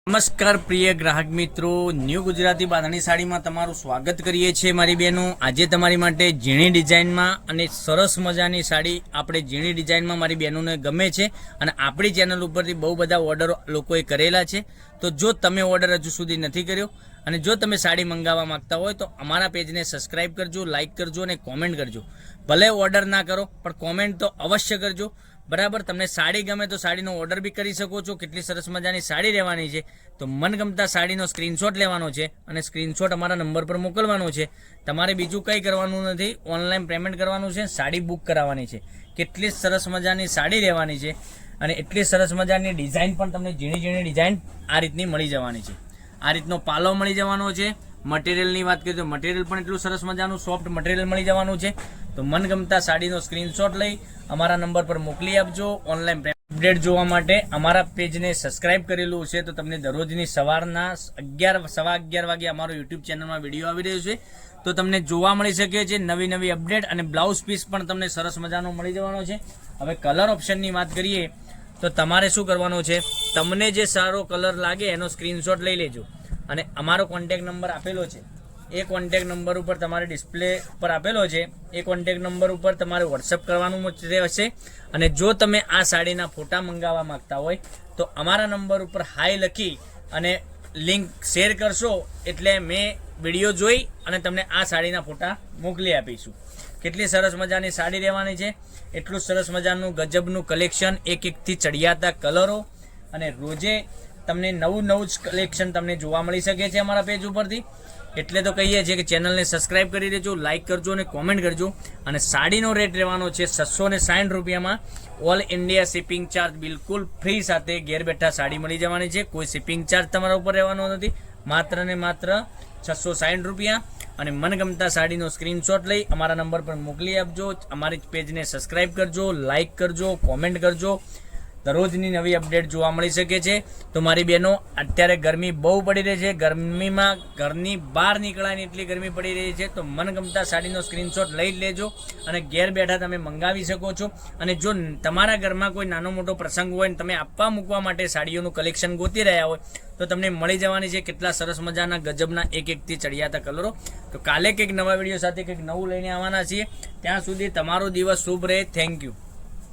નમસ્કાર પ્રિય ગ્રાહક મિત્રો, ન્યૂ ગુજરાતી બાંધણી સાડીમાં તમારું સ્વાગત કરીએ છીએ મારી બહેનો। આજે તમારી માટે ઝીણી ડિઝાઇનમાં અને સરસ મજાની સાડી આપણે ઝીણી ડિઝાઇનમાં મારી બહેનોને ગમે છે અને આપણી ચેનલ ઉપરથી બહુ બધા ઓર્ડર લોકોએ કરેલા છે। તો જો તમે ઓર્ડર હજુ સુધી નથી કર્યો અને જો તમે સાડી મંગાવવા માંગતા હોય તો અમારા પેજને સબસ્ક્રાઇબ કરજો, લાઇક કરજો અને કોમેન્ટ કરજો। ભલે ઓર્ડર ના કરો પણ કોમેન્ટ તો અવશ્ય કરજો। બરાબર, તમને સાડી ગમે તો સાડીનો ઓર્ડર બી કરી શકો છો। કેટલી સરસ મજાની સાડી રહેવાની છે તો મનગમતા સાડીનો સ્ક્રીનશોટ લેવાનો છે અને સ્ક્રીનશોટ અમારા નંબર પર મોકલવાનો છે। તમારે બીજું કંઈ કરવાનું નથી, ઓનલાઈન પેમેન્ટ કરવાનું છે, સાડી બુક કરાવવાની છે। કેટલી સરસ મજાની સાડી રહેવાની છે અને એટલી સરસ મજાની ડિઝાઇન પણ તમને ઝીણી ઝીણી ડિઝાઇન આ રીતની મળી જવાની છે। આ રીતનો પાલો મળી જવાનો છે। મટીરિયલની વાત કરીએ તો મટીરિયલ પણ એટલું સરસ મજાનું સોફ્ટ મટીરિયલ મળી જવાનું છે। તો મનગમતા સાડીનો સ્ક્રીનશોટ લઈ અમારા નંબર પર મોકલી આપજો। ઓનલાઈન અપડેટ જોવા માટે અમારા પેજને સબસ્ક્રાઇબ કરેલું છે તો તમને દરરોજની સવારના 11:15 વાગે અમારો યુટ્યુબ ચેનલમાં વિડીયો આવી રહ્યો છે તો તમને જોવા મળી શકે છે નવી નવી અપડેટ। અને બ્લાઉઝ પીસ પણ તમને સરસ મજાનો મળી જવાનો છે। હવે કલર ઓપ્શનની વાત કરીએ તો તમારે શું કરવાનું છે, તમને જે સારો કલર લાગે એનો સ્ક્રીનશોટ લઈ લેજો અને અમારો કોન્ટેક્ટ નંબર આપેલો છે એ કોન્ટેક્ટ નંબર ઉપર તમારે ડિસ્પ્લે પર આપેલો છે એ કોન્ટેક્ટ નંબર ઉપર તમારે વોટ્સઅપ કરવાનું રહેશે। અને જો તમે આ સાડીના ફોટા મંગાવવા માંગતા હોય તો અમારા નંબર ઉપર હાય લખી અને લિંક શેર કરશો એટલે મેં વિડીયો જોઈ અને તમને આ સાડીના ફોટા મોકલી આપીશું। કેટલી સરસ મજાની સાડી રહેવાની છે, એટલું સરસ મજાનું ગજબનું કલેક્શન, એક એકથી ચડિયાતા કલરો અને રોજે તમને નવું જ કલેક્શન તમને જોવા મળી શકે છે અમારા પેજ ઉપરથી। એટલે તો કહીએ છીએ કે ચેનલને સબસ્ક્રાઇબ કરી દેજો, લાઇક કરજો અને કોમેન્ટ કરજો। અને સાડીનો રેટ રહેવાનો છે 660 રૂપિયામાં। ઓલ ઇન્ડિયા શિપિંગ ચાર્જ બિલકુલ ફ્રી સાથે ઘેર બેઠા સાડી મળી જવાની છે। કોઈ શિપિંગ ચાર્જ તમારા ઉપર રહેવાનો નથી, માત્ર ને માત્ર 660 રૂપિયા। અને મનગમતા સાડીનો સ્ક્રીનશોટ લઈ અમારા નંબર પર મોકલી આપજો। અમારી પેજને સબસ્ક્રાઇબ કરજો, લાઇક કરજો, કોમેન્ટ કરજો। દરરોજની નવી અપડેટ જોવા મળી શકે છે। તો મારી બહેનો, અત્યારે ગરમી બહુ પડી રહી છે, ગરમીમાં ઘરની બહાર નીકળાય ને એટલી ગરમી પડી રહી છે તો મનગમતા સાડીનો સ્ક્રીનશોટ લઈ લેજો અને ઘેર બેઠા તમે મંગાવી શકો છો। અને જો તમારા ઘરમાં કોઈ નાનો મોટો પ્રસંગ હોય ને તમે આપવા મૂકવા માટે સાડીઓનું કલેક્શન ગોતી રહ્યા હોય તો તમને મળી જવાની છે કેટલા સરસ મજાના ગજબના એક એકથી ચડિયાતા કલરો। તો કાલે કંઈક નવા વિડીયો સાથે કંઈક નવું લઈને આવવાના છીએ। ત્યાં સુધી તમારો દિવસ શુભ રહે। Thank you.